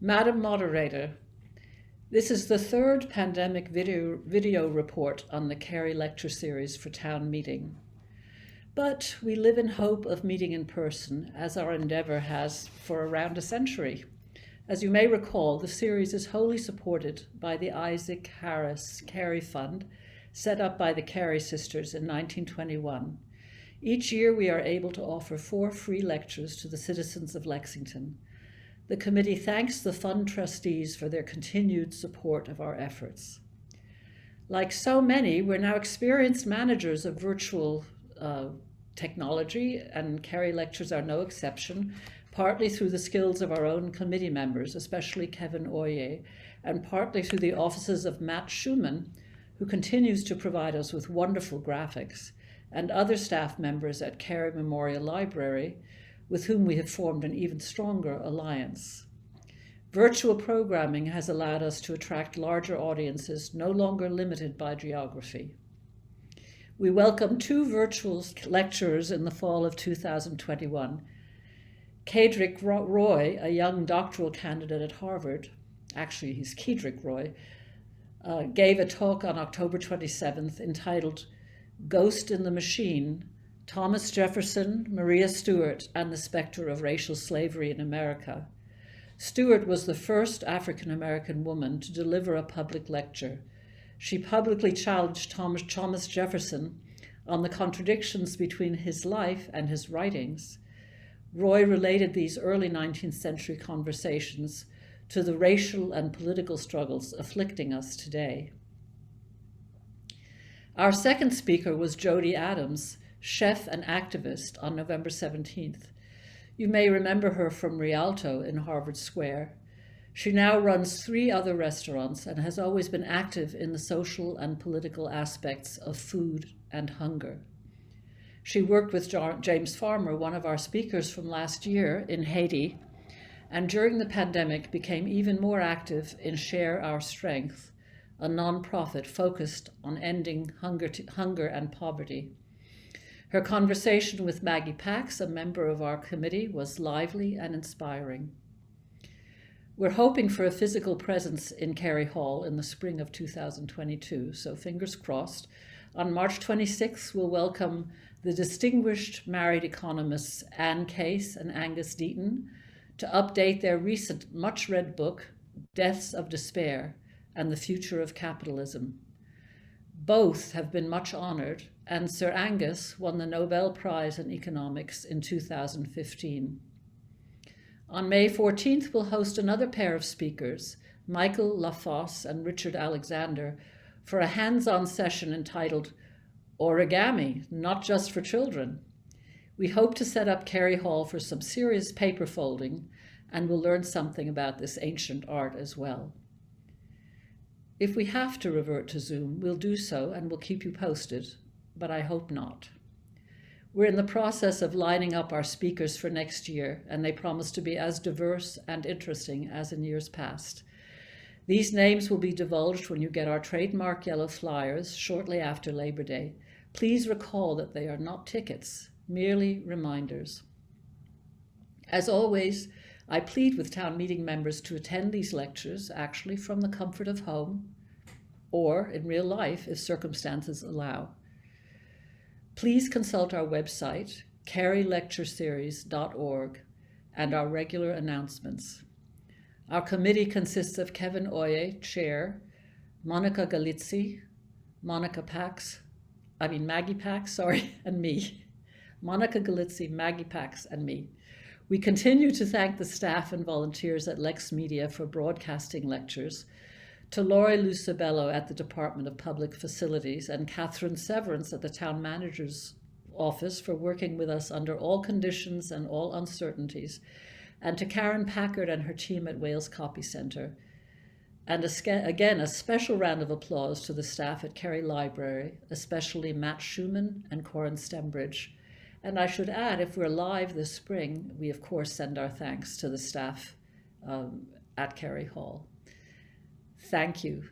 Madam Moderator, this is the third pandemic video report on the Cary lecture series for town meeting. But we live in hope of meeting in person, as our endeavor has for around a century. As you may recall, the series is wholly supported by the Isaac Harris Cary Fund, set up by the Cary sisters in 1921. Each year we are able to offer 4 free lectures to the citizens of Lexington. The committee thanks the fund trustees for their continued support of our efforts. Like so many, we're now experienced managers of virtual technology, and Cary lectures are no exception, partly through the skills of our own committee members, especially Kevin Oye, and partly through the offices of Matt Schumann, who continues to provide us with wonderful graphics, and other staff members at Cary Memorial Library, with whom we have formed an even stronger alliance. Virtual programming has allowed us to attract larger audiences, no longer limited by geography. We welcome 2 virtual lecturers in the fall of 2021. Kedrick Roy, a young doctoral candidate at Harvard, actually he's Kedrick Roy, gave a talk on October 27th entitled Ghost in the Machine, Thomas Jefferson, Maria Stuart, and the Spectre of Racial Slavery in America. Stuart was the first African-American woman to deliver a public lecture. She publicly challenged Thomas Jefferson on the contradictions between his life and his writings. Roy related these early 19th century conversations to the racial and political struggles afflicting us today. Our second speaker was Jody Adams, chef and activist, on November 17th. You may remember her from Rialto in Harvard Square. She now runs 3 other restaurants and has always been active in the social and political aspects of food and hunger. She worked with James Farmer, one of our speakers from last year, in Haiti, and during the pandemic became even more active in Share Our Strength, a nonprofit focused on ending hunger and poverty. Her conversation with Maggie Pax, a member of our committee, was lively and inspiring. We're hoping for a physical presence in Cary Hall in the spring of 2022, so fingers crossed. On March 26th, we'll welcome the distinguished married economists Anne Case and Angus Deaton to update their recent much-read book, Deaths of Despair and the Future of Capitalism. Both have been much honored, and Sir Angus won the Nobel Prize in Economics in 2015. On May 14th, we'll host another pair of speakers, Michael Lafosse and Richard Alexander, for a hands-on session entitled Origami, Not Just for Children. We hope to set up Cary Hall for some serious paper folding, and we'll learn something about this ancient art as well. If we have to revert to Zoom, we'll do so and we'll keep you posted, but I hope not. We're in the process of lining up our speakers for next year, and they promise to be as diverse and interesting as in years past. These names will be divulged when you get our trademark yellow flyers shortly after Labor Day. Please recall that they are not tickets, merely reminders. As always, I plead with town meeting members to attend these lectures, actually from the comfort of home, or in real life if circumstances allow. Please consult our website, carylectureseries.org, and our regular announcements. Our committee consists of Kevin Oye, chair, Monica Galizzi, Maggie Pax, and me. Monica Galizzi, Maggie Pax, and me. We continue to thank the staff and volunteers at Lex Media for broadcasting lectures, to Lori Lucibello at the Department of Public Facilities and Catherine Severance at the Town Manager's Office for working with us under all conditions and all uncertainties, and to Karen Packard and her team at Wales Copy Center. And again, a special round of applause to the staff at Cary Library, especially Matt Schumann and Corin Stembridge. And I should add, if we're live this spring, we of course send our thanks to the staff at Cary Hall. Thank you.